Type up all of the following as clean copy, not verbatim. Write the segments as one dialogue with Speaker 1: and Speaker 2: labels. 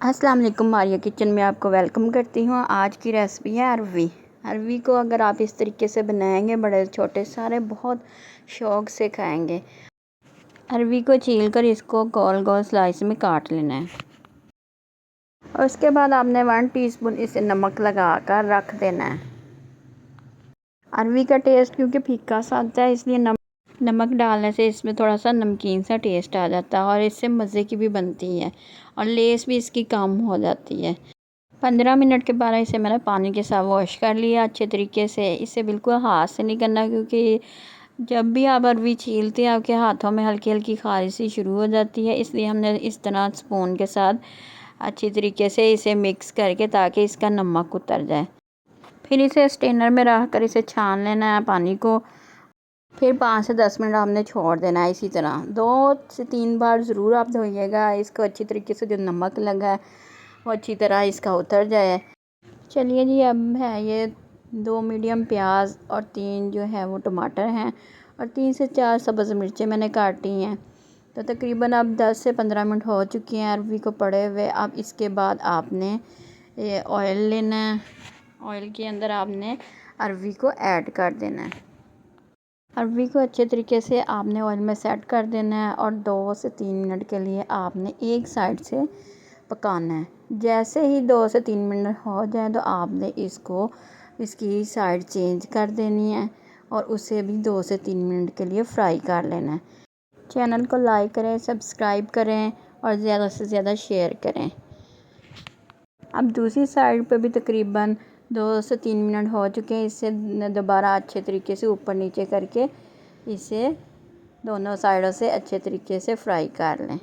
Speaker 1: अस्सलाम वालेकुम, मारिया किचन में आपको वेलकम करती हूँ। आज की रेसिपी है अरवी। अरवी को अगर आप इस तरीके से बनाएंगे, बड़े छोटे सारे बहुत शौक़ से खाएंगे। अरवी को छील कर इसको गोल गोल स्लाइस में काट लेना है और उसके बाद आपने 1 टीस्पून इसे नमक लगा कर रख देना है। अरवी का टेस्ट क्योंकि फीका सा आता है, इसलिए नमक डालने से इसमें थोड़ा सा नमकीन सा टेस्ट आ जाता है और इससे मज़े की भी बनती है और लेस भी इसकी कम हो जाती है। 15 मिनट के बाद इसे मैंने पानी के साथ वॉश कर लिया अच्छे तरीके से। इसे बिल्कुल हाथ से नहीं करना, क्योंकि जब भी आप अरवी छीलते हैं आपके हाथों में हल्की हल्की खारिशी शुरू हो जाती है, इसलिए हमने इस तरह स्पून के साथ अच्छी तरीके से इसे मिक्स करके ताकि इसका नमक उतर जाए। फिर इसे स्ट्रेनर में रख कर इसे छान लेना है पानी को। फिर 5 से 10 मिनट आपने छोड़ देना है। इसी तरह 2 से 3 बार ज़रूर आप धोइएगा इसको अच्छी तरीके से, जो नमक लगा है वो अच्छी तरह इसका उतर जाए। चलिए जी, अब है ये 2 मीडियम प्याज और 3 जो है वो टमाटर हैं और 3 से 4 सब्ज़ मिर्चें मैंने काटी हैं। तो तकरीबन अब 10 से 15 मिनट हो चुके हैं अरवी को पड़े हुए। अब इसके बाद आपने ये ऑयल लेना है। ऑयल के अंदर आपने अरवी को ऐड कर देना है। अरवी को अच्छे तरीके से आपने ऑयल में सेट कर देना है और 2 से 3 मिनट के लिए आपने एक साइड से पकाना है। जैसे ही 2 से 3 मिनट हो जाए तो आपने इसकी साइड चेंज कर देनी है और उसे भी 2 से 3 मिनट के लिए फ्राई कर लेना है। चैनल को लाइक करें, सब्सक्राइब करें और ज़्यादा से ज़्यादा शेयर करें। अब दूसरी साइड पे भी तकरीबन 2 से 3 मिनट हो चुके हैं। इसे दोबारा अच्छे तरीके से ऊपर नीचे करके इसे दोनों साइडों से अच्छे तरीके से फ्राई कर लें।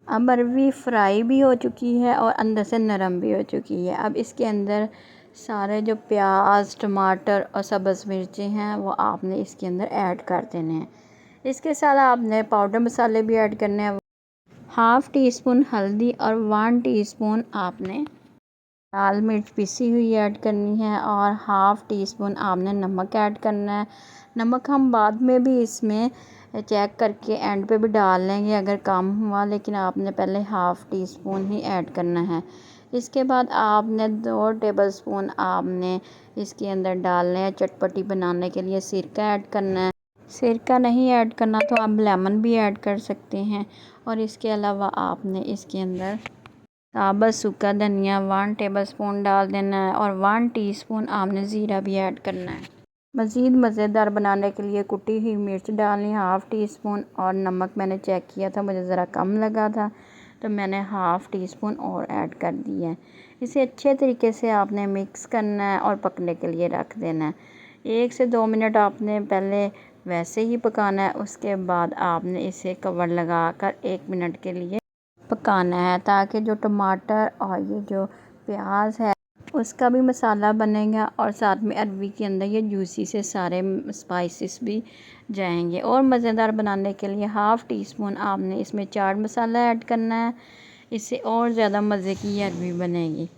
Speaker 1: अब अरवी फ्राई भी हो चुकी है और अंदर से नरम भी हो चुकी है। अब इसके अंदर सारे जो प्याज, टमाटर और सब्ज़ मिर्चें हैं वो आपने इसके अंदर ऐड कर देने हैं। इसके साथ आपने पाउडर मसाले भी ऐड करने हैं। 1/2 टीस्पून हल्दी और 1 टीस्पून आपने लाल मिर्च पिसी हुई ऐड करनी है और 1/2 टीस्पून आपने नमक ऐड करना है। नमक हम बाद में भी इसमें चेक करके एंड पे भी डाल लेंगे अगर कम हुआ, लेकिन आपने पहले 1/2 टीस्पून ही ऐड करना है। इसके बाद आपने 2 टेबलस्पून आपने इसके अंदर डालने हैं चटपटी बनाने के लिए सिरका ऐड करना है। सिरका नहीं ऐड करना तो आप लेमन भी ऐड कर सकते हैं। और इसके अलावा आपने इसके अंदर साबुत सूखा धनिया 1 टेबलस्पून डाल देना है और 1 टीस्पून आपने ज़ीरा भी ऐड करना है। मज़ीद मज़ेदार बनाने के लिए कुटी हुई मिर्च डालनी 1/2 टीस्पून और नमक मैंने चेक किया था, मुझे ज़रा कम लगा था तो मैंने 1/2 टीस्पून और ऐड कर दिया है। इसे अच्छे तरीके से आपने मिक्स करना है और पकने के लिए रख देना है। 1 से 2 मिनट आपने पहले वैसे ही पकाना है, उसके बाद आपने इसे कवर लगा कर 1 मिनट के लिए पकाना है ताकि जो टमाटर और ये जो प्याज है उसका भी मसाला बनेगा और साथ में अरवी के अंदर ये जूसी से सारे स्पाइसेस भी जाएंगे। और मज़ेदार बनाने के लिए 1/2 टीस्पून आपने इसमें चाट मसाला ऐड करना है। इससे और ज़्यादा मज़े की अरवी बनेगी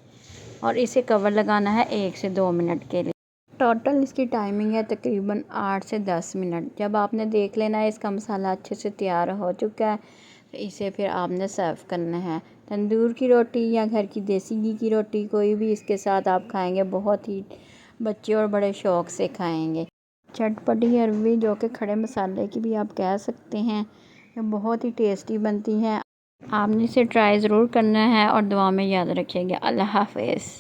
Speaker 1: और इसे कवर लगाना है 1 से 2 मिनट के लिए। टोटल इसकी टाइमिंग है तकरीबन 8 से 10 मिनट। जब आपने देख लेना है इसका मसाला अच्छे से तैयार हो चुका है तो इसे फिर आपने सर्व करना है। तंदूर की रोटी या घर की देसी घी की रोटी, कोई भी इसके साथ आप खाएंगे, बहुत ही बच्चे और बड़े शौक़ से खाएंगे। चटपटी अरवी जो कि खड़े मसाले की भी आप कह सकते हैं, ये बहुत ही टेस्टी बनती है। आपने इसे ट्राई ज़रूर करना है और दुआ में याद रखिएगा। अल्लाह हाफ़िज़।